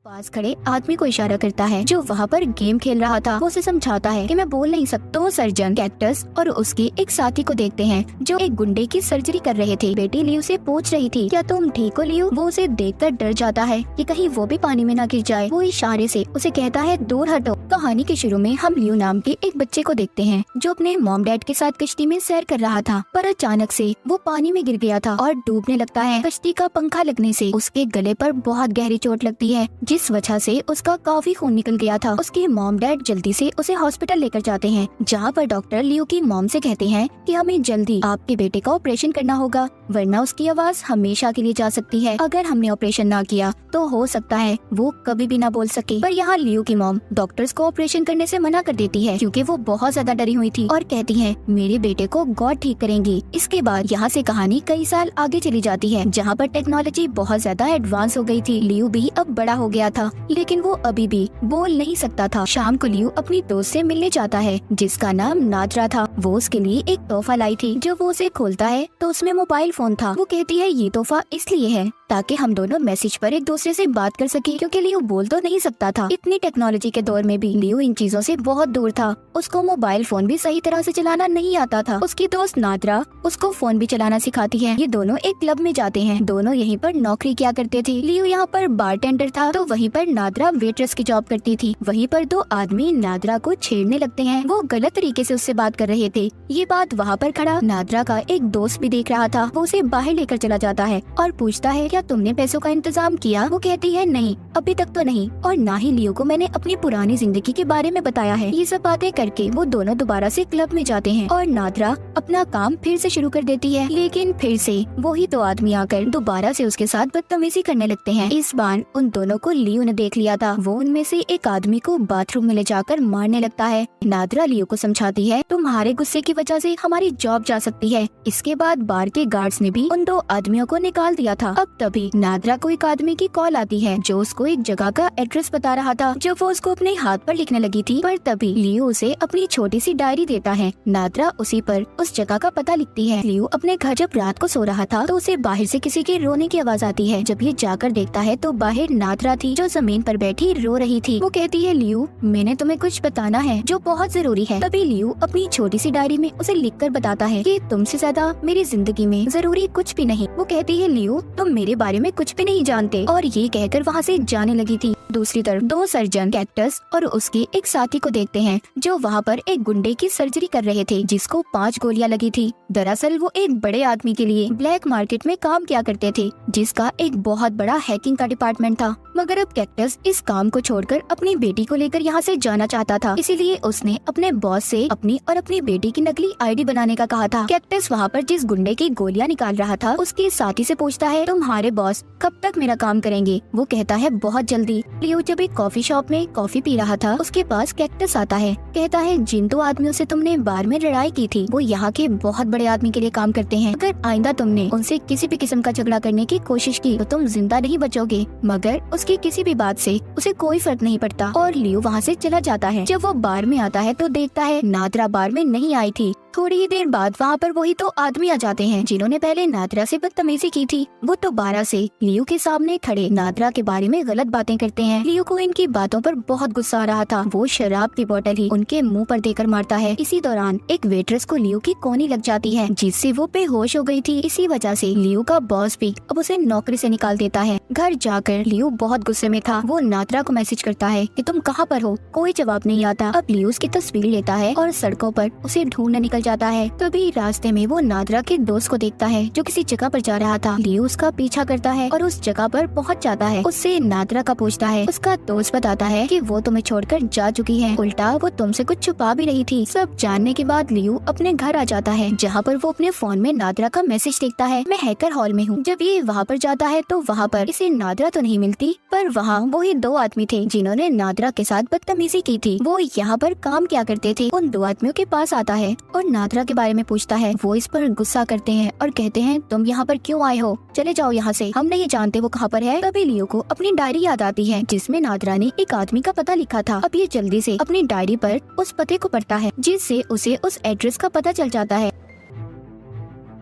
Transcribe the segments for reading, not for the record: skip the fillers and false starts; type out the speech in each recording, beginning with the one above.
पास खड़े आदमी को इशारा करता है जो वहाँ पर गेम खेल रहा था। वो उसे समझाता है कि मैं बोल नहीं सकता। तो सर्जन कैक्टस और उसके एक साथी को देखते हैं जो एक गुंडे की सर्जरी कर रहे थे। बेटी लियू से पूछ रही थी क्या तुम ठीक हो लियू? वो उसे देखकर डर जाता है कि कहीं वो भी पानी में न गिर जाए। वो इशारे से उसे कहता है दूर हटो। कहानी के शुरू में हम लियू नाम के एक बच्चे को देखते हैं जो अपने मॉम डैड के साथ कश्ती में सैर कर रहा था, पर अचानक से वो पानी में गिर गया था और डूबने लगता है। कश्ती का पंखा लगने से उसके गले पर बहुत गहरी चोट लगती है जिस वजह से उसका काफी खून निकल गया था। उसके मॉम डैड जल्दी से उसे हॉस्पिटल लेकर जाते हैं जहाँ पर डॉक्टर लियू की मॉम से कहते हैं कि हमें जल्दी आपके बेटे का ऑपरेशन करना होगा वरना उसकी आवाज हमेशा के लिए जा सकती है। अगर हमने ऑपरेशन ना किया तो हो सकता है वो कभी भी ना बोल सके। पर यहाँ लियू की मॉम डॉक्टर्स को ऑपरेशन करने से मना कर देती है क्योंकि वो बहुत ज्यादा डरी हुई थी और कहती है मेरे बेटे को गॉड ठीक करेंगी। इसके बाद यहाँ से कहानी कई साल आगे चली जाती है जहाँ पर टेक्नोलॉजी बहुत ज्यादा एडवांस हो गई थी। लियू भी अब बड़ा हो गया था लेकिन वो अभी भी बोल नहीं सकता था। शाम को लियू अपनी दोस्त से मिलने जाता है जिसका नाम नादरा था। वो उसके लिए एक तोहफा लाई थी। जब वो उसे खोलता है तो उसमें मोबाइल फोन था। वो कहती है ये तोहफा इसलिए है ताकि हम दोनों मैसेज पर एक दूसरे से बात कर सके क्योंकि लियू बोल तो नहीं सकता था। इतनी टेक्नोलॉजी के दौर में भी लियू इन चीजों से बहुत दूर था। उसको मोबाइल फोन भी सही तरह से चलाना नहीं आता था। उसकी दोस्त नादरा उसको फोन भी चलाना सिखाती है। ये दोनों एक क्लब में जाते हैं। दोनों यहीं पर नौकरी किया करते थे। लियू यहाँ पर बारटेंडर था तो वहीं पर नादरा वेट्रेस की जॉब करती थी। वहीं पर दो आदमी नादरा को छेड़ने लगते हैं। वो गलत तरीके से उससे बात कर रहे थे। ये बात वहाँ पर खड़ा नादरा का एक दोस्त भी देख रहा था। वो उसे बाहर लेकर चला जाता है और पूछता है क्या तुमने पैसों का इंतजाम किया? वो कहती है नहीं, अभी तक तो नहीं और ना ही लियो को मैंने अपनी पुरानी जिंदगी के बारे में बताया है। ये सब बातें करके वो दोनों दोबारा से क्लब में जाते हैं और नादरा अपना काम फिर से शुरू कर देती है। लेकिन फिर से वही दो आदमी आकर दोबारा से उसके साथ बदतमीजी करने लगते हैं। इस बार उन दोनों को लियो ने देख लिया था। वो उनमें से एक आदमी को बाथरूम में ले जाकर मारने लगता है। नादरा लियो को समझाती है तुम्हारे गुस्से की वजह से हमारी जॉब जा सकती है। इसके बाद बार के गार्ड्स ने भी उन दो आदमियों को निकाल दिया था। अब तभी नादरा को एक आदमी की कॉल आती है जो उसको एक जगह का एड्रेस बता रहा था। जब वो उसको अपने हाथ पर लिखने लगी थी पर तभी लियो उसे अपनी छोटी सी डायरी देता है। नादरा उसी पर उस जगह का पता लिखती है। लियो अपने घर जब रात को सो रहा था तो उसे बाहर से किसी के रोने की आवाज आती है। जब ये जाकर देखता है तो बाहर नादरा थी जो जमीन पर बैठी रो रही थी। वो कहती है लियो मैंने तुम्हें कुछ बताना है जो बहुत जरूरी है। तभी लियो अपनी छोटी सी डायरी में उसे लिखकर बताता है कि तुमसे ज्यादा मेरी जिंदगी में जरूरी कुछ भी नहीं। वो कहती है लियो तुम मेरे बारे में कुछ भी नहीं जानते और ये कहकर वहाँ से जाने लगी थी। दूसरी तरफ दो सर्जन कैक्टस और उसके एक साथी को देखते हैं जो वहाँ पर एक गुंडे की सर्जरी कर रहे थे जिसको 5 गोलियां लगी थी। दरअसल वो एक बड़े आदमी के लिए ब्लैक मार्केट में काम किया करते थे जिसका एक बहुत बड़ा हैकिंग का डिपार्टमेंट था। मगर अब कैक्टस इस काम को छोड़कर अपनी बेटी को लेकर यहाँ से जाना चाहता था। इसीलिए उसने अपने बॉस से अपनी और अपनी बेटी की नकली आईडी बनाने का कहा था। कैक्टस वहाँ पर जिस गुंडे की गोलियां निकाल रहा था उसके साथी से पूछता है तुम्हारे बॉस कब तक मेरा काम करेंगे? वो कहता है बहुत जल्दी। लियो जब एक कॉफी शॉप में कॉफी पी रहा था उसके पास कैक्टस आता है। कहता है जिन दो आदमियों से तुमने बार में लड़ाई की थी वो यहाँ के बहुत बड़े आदमी के लिए काम करते हैं। अगर आइंदा तुमने उनसे किसी भी किस्म का झगड़ा करने की कोशिश की तो तुम जिंदा नहीं बचोगे। मगर उसकी किसी भी बात से उसे कोई फर्क नहीं पड़ता और लियो वहाँ से चला जाता है। जब वो बार में आता है तो देखता है नादरा बार में नहीं आई थी। थोड़ी ही देर बाद वहाँ पर वही तो आदमी आ जाते हैं जिन्होंने पहले नादरा से बदतमीजी की थी। वो दोबारा से लियो के सामने खड़े नादरा के बारे में गलत बातें करते हैं। लियो को इनकी बातों पर बहुत गुस्सा आ रहा था। वो शराब की बोतल ही उनके मुंह पर देकर मारता है। इसी दौरान एक वेट्रेस को लियो की कोनी लग जाती है जिससे वो बेहोश हो गई थी। इसी वजह से लियो का बॉस भी अब उसे नौकरी से निकाल देता है। घर जाकर लियो बहुत गुस्से में था। वो नादरा को मैसेज करता है कि तुम कहाँ पर हो? कोई जवाब नहीं आता। अब लियो उसकी तस्वीर लेता है और सड़कों पर उसे ढूंढने निकल जाता है। तभी रास्ते में वो नादरा के दोस्त को देखता है जो किसी जगह पर जा रहा था। लियो उसका पीछा करता है और उस जगह पर पहुंच जाता है। उससे नादरा का पूछता है। उसका दोस्त बताता है कि वो तुम्हें छोड़कर जा चुकी है, उल्टा वो तुमसे कुछ छुपा भी रही थी। सब जानने के बाद लियो अपने घर आ जाता है जहाँ पर वो अपने फोन में नादरा का मैसेज देखता है मैं हैकर हॉल में हूँ। जब ये वहाँ पर जाता है तो वहाँ पर इसे नादरा तो नहीं मिलती पर वहाँ वही दो आदमी थे जिन्होंने नादरा के साथ बदतमीजी की थी। वो यहाँ पर काम क्या करते थे। उन दो आदमियों के पास आता है और नादरा के बारे में पूछता है। वो इस पर गुस्सा करते हैं और कहते हैं तुम यहाँ पर क्यों आए हो? चले जाओ यहाँ से, हम नहीं जानते वो कहाँ पर है। तभी लियो को अपनी डायरी याद आती है जिसमें नादरा ने एक आदमी का पता लिखा था। अब ये जल्दी से अपनी डायरी पर उस पते को पढ़ता है जिससे उसे उस एड्रेस का पता चल जाता है।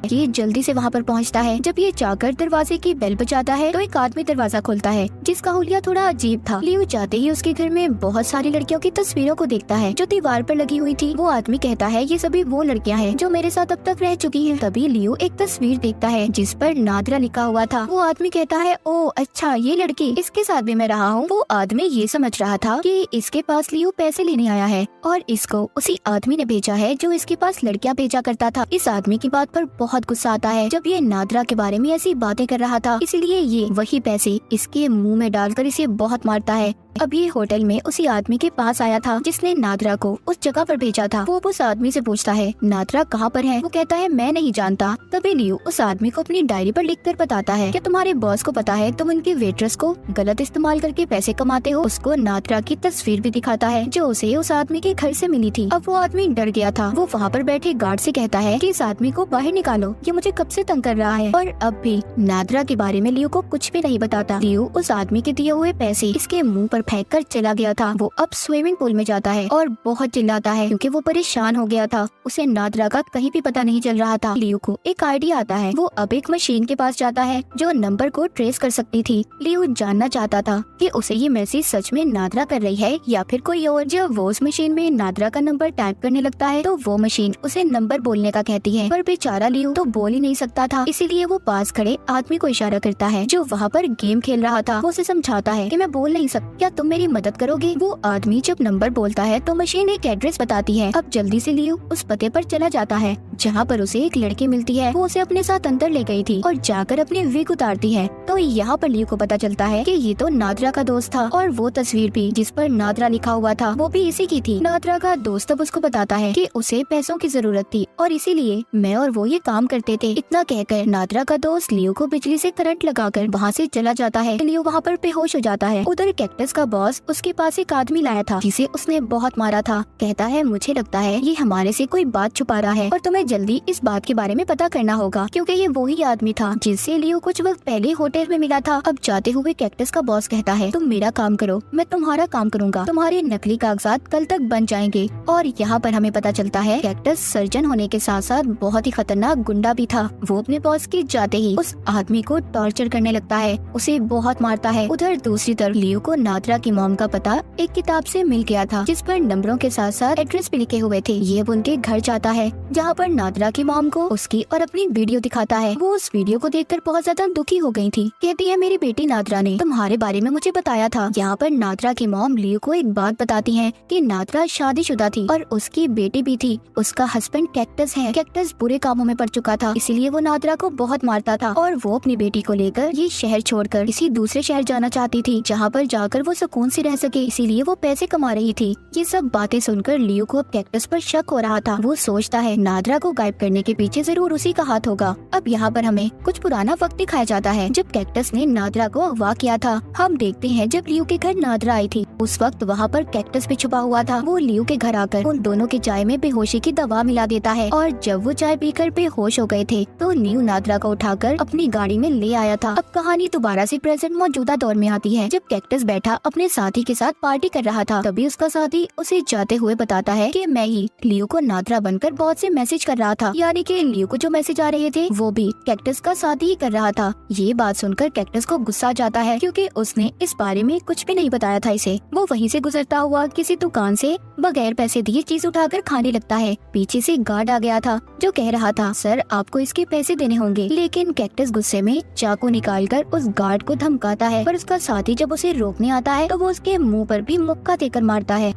ये जल्दी से वहाँ पर पहुँचता है। जब ये जाकर दरवाजे की बेल बजाता है तो एक आदमी दरवाजा खोलता है जिसका हुलिया थोड़ा अजीब था। लियो जाते ही उसके घर में बहुत सारी लड़कियों की तस्वीरों को देखता है जो दीवार पर लगी हुई थी। वो आदमी कहता है ये सभी वो लड़कियां हैं जो मेरे साथ अब तक रह चुकी हैं। तभी लियो एक तस्वीर देखता है जिस पर नादरा लिखा हुआ था। वो आदमी कहता है ओ अच्छा ये लड़की, इसके साथ भी मैं रहा हूँ। वो आदमी ये समझ रहा था कि इसके पास लियो पैसे लेने आया है और इसको उसी आदमी ने भेजा है जो इसके पास लड़कियां भेजा करता था। इस आदमी की बात पर बहुत गुस्सा आता है जब ये नादरा के बारे में ऐसी बातें कर रहा था, इसलिए ये वही पैसे इसके मुंह में डालकर इसे बहुत मारता है। अब ये होटल में उसी आदमी के पास आया था जिसने नादरा को उस जगह पर भेजा था। वो उस आदमी से पूछता है नादरा कहाँ पर है? वो कहता है मैं नहीं जानता। तभी लियो उस आदमी को अपनी डायरी पर लिखकर बताता है कि तुम्हारे बॉस को पता है तुम उनकी वेट्रेस को गलत इस्तेमाल करके पैसे कमाते हो। उसको नादरा की तस्वीर भी दिखाता है जो उसे उस आदमी के घर से मिली थी। अब वो आदमी डर गया था। वो वहाँ पर बैठे गार्ड से कहता है कि इस आदमी को बाहर निकालो, ये मुझे कब से तंग कर रहा है। और अब भी नादरा के बारे में लियो को कुछ भी नहीं बताता। लियो उस आदमी के दिए हुए पैसे इसके मुँह पर फेंक कर चला गया था। वो अब स्विमिंग पूल में जाता है और बहुत चिल्लाता है क्योंकि वो परेशान हो गया था। उसे नादरा का कहीं भी पता नहीं चल रहा था। लियो को एक आइडिया आता है। वो अब एक मशीन के पास जाता है जो नंबर को ट्रेस कर सकती थी। लियो जानना चाहता था कि उसे ये मैसेज सच में नादरा कर रही है या फिर कोई और। जब वो उस मशीन में नादरा का नंबर टाइप करने लगता है तो वो मशीन उसे नंबर बोलने का कहती है, पर बेचारा लियो तो बोल ही नहीं सकता था। इसीलिए वो पास खड़े आदमी को इशारा करता है जो वहाँ पर गेम खेल रहा था। वो उसे समझाता है कि मैं बोल नहीं सकता, क्या तुम मेरी मदद करोगे? वो आदमी जब नंबर बोलता है तो मशीन एक एड्रेस बताती है। अब जल्दी से लियो उस पते पर चला जाता है जहाँ पर उसे एक लड़की मिलती है। वो उसे अपने साथ अंदर ले गई थी और जाकर अपनी विग उतारती है। तो यहाँ पर लियो को पता चलता है कि ये तो नादरा का दोस्त था और वो तस्वीर भी जिस पर नादरा लिखा हुआ था वो भी इसी की थी। नादरा का दोस्त अब उसको बताता है कि उसे पैसों की जरूरत थी और इसीलिए मैं और वो ये काम करते थे। इतना कहकर नादरा का दोस्त लियो को बिजली से करंट लगाकर वहाँ से चला जाता है। लियो वहाँ पर बेहोश हो जाता है। उधर कैक्टस का बॉस उसके पास एक आदमी लाया था जिसे उसने बहुत मारा था। कहता है मुझे लगता है ये हमारे से कोई बात छुपा रहा है और तुम्हें जल्दी इस बात के बारे में पता करना होगा क्योंकि ये वही आदमी था जिससे लियो कुछ वक्त पहले होटल में मिला था। अब जाते हुए कैक्टस का बॉस कहता है तुम मेरा काम करो, मैं तुम्हारा काम करूँगा। तुम्हारे नकली कागजात कल तक बन जाएंगे। और यहाँ पर हमें पता चलता है कैक्टस सर्जन होने के साथ साथ बहुत ही खतरनाक गुंडा भी था। वो अपने बॉस के जाते ही उस आदमी को टॉर्चर करने लगता है, उसे बहुत मारता है। उधर दूसरी तरफ लियो को नादरा की मॉम का पता एक किताब से मिल गया था जिस पर नंबरों के साथ साथ एड्रेस भी लिखे हुए थे। ये अब उनके घर जाता है जहाँ पर नादरा की मॉम को उसकी और अपनी वीडियो दिखाता है। वो उस वीडियो को देखकर बहुत ज्यादा दुखी हो गई थी। कहती है मेरी बेटी नादरा ने तुम्हारे बारे में मुझे बताया था। यहाँ पर नादरा की मॉम लियो को एक बात बताती है कि नादरा शादीशुदा थी और उसकी बेटी भी थी। उसका हस्बैंड कैक्टस है। कैक्टस बुरे कामों में पड़ चुका था, इसीलिए वो नादरा को बहुत मारता था और वो अपनी बेटी को लेकर ये शहर छोड़कर किसी दूसरे शहर जाना चाहती थी जहाँ पर जाकर वो सुकून से रह सके, इसीलिए वो पैसे कमा रही थी। ये सब बातें सुनकर लियो को अब कैक्टस पर शक हो रहा था। वो सोचता है नादरा को गायब करने के पीछे जरूर उसी का हाथ होगा। अब यहाँ पर हमें कुछ पुराना वक्त दिखाया जाता है जब कैक्टस ने नादरा को अगवा किया था। हम देखते हैं जब लियो के घर नादरा आई थी उस वक्त वहाँ पर कैक्टस भी छुपा हुआ था। वो लियो के घर आकर उन दोनों के चाय में बेहोशी की दवा मिला देता है और जब वो चाय पीकर बेहोश हो गए थे तो लियो नादरा को उठाकर अपनी गाड़ी में ले आया था। अब कहानी दोबारा से प्रेजेंट मौजूदा दौर में आती है जब कैक्टस बैठा अपने साथी के साथ पार्टी कर रहा था। तभी उसका साथी उसे जाते हुए बताता है कि मैं ही लियो को नादरा बनकर बहुत से मैसेज कर रहा था, यानी कि लियो को जो मैसेज आ रहे थे वो भी कैक्टस का साथी ही कर रहा था। ये बात सुनकर कैक्टस को गुस्सा जाता है क्योंकि उसने इस बारे में कुछ भी नहीं बताया था इसे। वो वहीं से गुजरता हुआ किसी दुकान से बगैर पैसे दिए चीज उठाकर खाने लगता है। पीछे से गार्ड आ गया था जो कह रहा था सर आपको इसके पैसे देने होंगे, लेकिन कैक्टस गुस्से में चाकू निकालकर उस गार्ड को धमकाता है, पर उसका साथी जब उसे रोकने आता है तो वो उसके मुंह पर भी मुक्का देकर मारता है।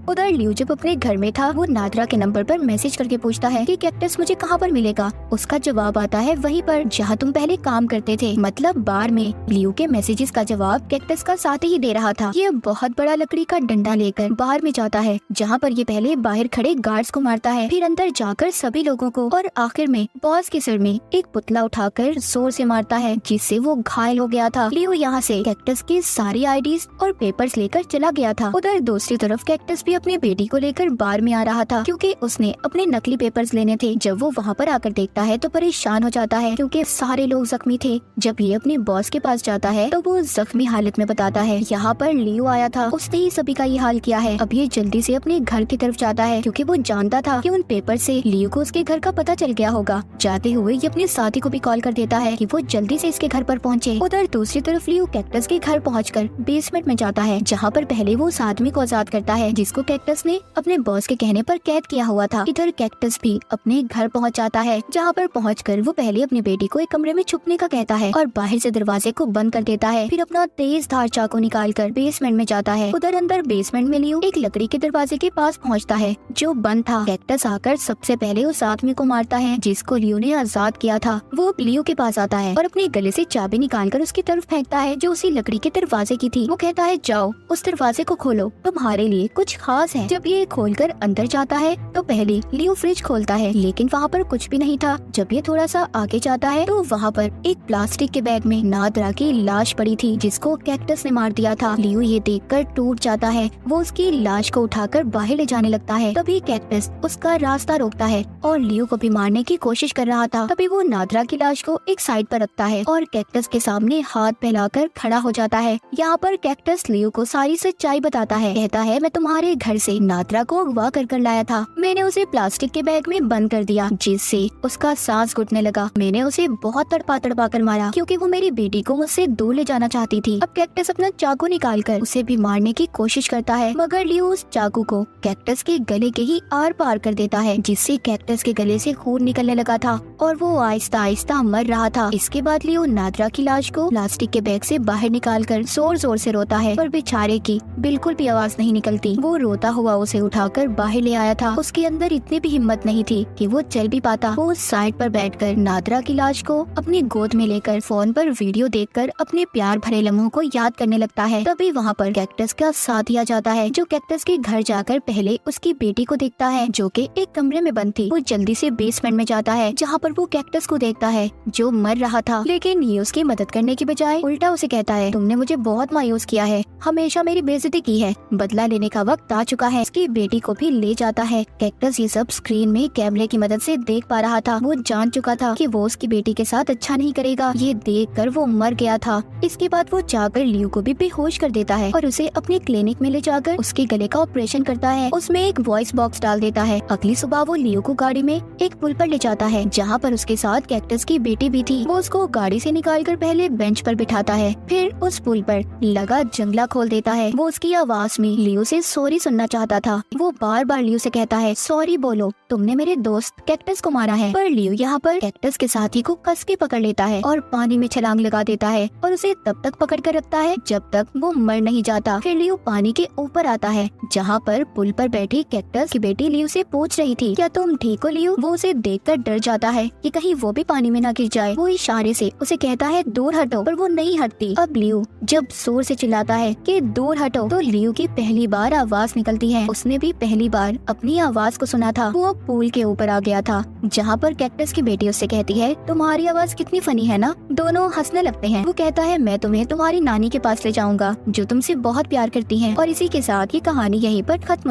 उधर लियो जब अपने घर में था वो नादरा के नंबर पर मैसेज करके पूछता है कि कैक्टस मुझे कहाँ पर मिलेगा। उसका जवाब आता है वहीं पर जहाँ तुम पहले काम करते थे, मतलब बार में। लियो के मैसेजेस का जवाब कैक्टस का साथी ही दे रहा था। ये बहुत बड़ा लकड़ी का डंडा लेकर बाहर में जाता है जहाँ पर ये पहले बाहर खड़े गार्ड्स को मारता है, फिर अंदर जाकर सभी लोगों को और आखिर में बॉस के सिर में एक पुतला उठाकर जोर से मारता है जिससे वो घायल हो गया था। लियो यहाँ से कैक्टस की सारी आईडीज और पेपर्स लेकर चला गया था। उधर दूसरी तरफ कैक्टस भी अपने बेटी को लेकर बार में आ रहा था क्योंकि उसने अपने नकली पेपर्स लेने थे। जब वो वहाँ पर आकर देखता है तो परेशान हो जाता है क्योंकि सारे लोग जख्मी थे। जब ये अपने बॉस के पास जाता है तो वो जख्मी हालत में बताता है यहाँ पर लियो आया था, उसने ही सभी का ये हाल किया है। अब ये जल्दी से अपने घर की तरफ जाता है क्योंकि वो जानता था कि उन पेपर से लियो को उसके घर का पता चल गया होगा। जाते हुए ये अपने साथी को भी कॉल कर देता है कि वो जल्दी से इसके घर पर पहुँचे। उधर दूसरी तरफ लियो कैक्टस के घर पहुँचकर बेसमेंट में जाता है जहाँ पर पहले वो उस आदमी को आजाद करता है जिसको कैक्टस ने अपने बॉस के कहने पर कैद किया हुआ था। इधर कैक्टस भी अपने घर पहुँच जाता है जहाँ पर पहुँचकर वो पहले अपनी बेटी को एक कमरे में छुपने का कहता है और बाहर से दरवाजे को बंद कर देता है। फिर अपना तेज धार चाकू निकालकर बेसमेंट में जाता है। उधर अंदर बेसमेंट में लियो एक लकड़ी के दरवाजे के पास पहुँचता है जो बंद था। कैक्टस आकर सबसे पहले उस आदमी को मारता है जिसको लियो ने आजाद किया था। वो लियो के पास आता है और अपने गले से चाबी निकालकर उसकी तरफ फेंकता है जो उसी लकड़ी के दरवाजे की थी। वो कहता है जाओ उस दरवाजे को खोलो, तुम्हारे लिए कुछ खास है। जब ये खोलकर अंदर जाता है तो पहले लियो फ्रिज खोलता है लेकिन वहाँ पर कुछ भी नहीं था। जब ये थोड़ा सा आगे जाता है तो वहाँ पर एक प्लास्टिक के बैग में नादरा की लाश पड़ी थी जिसको कैक्टस ने मार दिया था। लियो ये देखकर टूट जाता है। वो उसकी लाश को उठाकर बाहर ले जाने लगता है। तभी कैक्टस उसका रास्ता रोकता है और लियो को भी मारने की कोशिश कर रहा था। तभी वो नादरा की लाश को एक साइड पर रखता है और कैक्टस के सामने हाथ फैलाकर खड़ा हो जाता है। यहाँ पर कैक्टस लियो को सारी सच्चाई बताता है। कहता है मैं तुम्हारे घर से नादरा को अगवा कर लाया था। मैंने उसे प्लास्टिक के बैग में बंद कर दिया जिससे उसका सांस घुटने लगा। मैंने उसे बहुत तड़पा कर मारा क्योंकि वो मेरी बेटी को मुझसे दूर ले जाना चाहती थी। अब कैक्टस अपना चाकू निकालकर उसे भी मारने की कोशिश करता है मगर लियो उस चाकू को कैक्टस के गले के ही आर पार कर देता है जिससे कैक्टस के गले से खून निकलने लगा था और वो आहिस्ता आहिस्ता मर रहा था। इसके बाद लियो नादरा की लाश को प्लास्टिक के बैग से बाहर निकालकर जोर जोर से रोता है पर बेचारे की बिल्कुल भी आवाज नहीं निकलती। वो रोता हुआ उसे उठाकर बाहर ले आया था। उसके अंदर इतनी भी हिम्मत नहीं थी कि वो चल भी पाता। वो उस साइड पर बैठकर नादरा की लाश को अपनी गोद में लेकर फोन पर वीडियो देखकर अपने प्यार भरे लम्हों को याद करने लगता है। तभी वहाँ पर कैक्टस का साथी आ जाता है जो कैक्टस के घर जाकर पहले उसकी बेटी को देखता है जो कि एक कमरे में बंद थी। वो जल्दी से बेसमेंट में जाता है जहाँ पर वो कैक्टस को देखता है जो मर रहा था लेकिन ये उसकी मदद करने की बजाय उल्टा उसे कहता है तुमने मुझे बहुत मायूस किया है, हमेशा मेरी बेइज्जती की है, बदला लेने का वक्त आ चुका है। उसकी बेटी को भी ले जाता है। कैक्टस ये सब स्क्रीन में कैमरे की मदद से देख पा रहा था। वो जान चुका था कि वो उसकी बेटी के साथ अच्छा नहीं करेगा। ये देखकर वो मर गया था। इसके बाद वो जाकर लियो को भी बेहोश कर देता है और उसे अपने क्लिनिक में ले जाकर उसके गले का ऑपरेशन करता है। उसमें एक वॉइस बॉक्स डाल देता है। अगली सुबह वो लियो को गाड़ी में एक पुल पर ले जाता है जहाँ पर उसके साथ कैक्टस की बेटी भी थी। वो उसको गाड़ी से निकालकर पहले बेंच पर बिठाता है फिर उस पुल पर लगा जंगला खोल देता है। वो उसकी आवाज में लियो से सॉरी सुनना चाहता था। वो बार बार लियो से कहता है सॉरी बोलो, तुमने मेरे दोस्त कैक्टस को मारा है। पर लियो यहाँ पर कैक्टस के साथी को कस के पकड़ लेता है और पानी में छलांग लगा देता है और उसे तब तक पकड़ कर रखता है जब तक वो मर नहीं जाता। फिर लियो पानी के ऊपर आता है जहाँ पर पुल पर बैठी कैक्टस की बेटी लियो से पूछ रही थी क्या तुम ठीक हो लियो। वो उसे देखकर डर जाता है कि कहीं वो भी पानी में ना गिर जाए। वो इशारे से उसे कहता है दूर हटो पर वो नहीं हटती। अब लियो जब जोर से चिल्लाता है कि दूर हटो तो लियो की पहली बार आवाज निकलती है। उसने भी पहली बार अपनी आवाज को सुना था। वो पुल के ऊपर आ गया था जहाँ पर कैक्टस की बेटी उससे कहती है तुम्हारी आवाज कितनी फनी है ना। दोनों हंसने लगते हैं। वो कहता है मैं तुम्हें तुम्हारी नानी के पास ले जाऊंगा जो तुमसे बहुत प्यार करती है। और इसी के साथ ये कहानी यहीं पर खत्म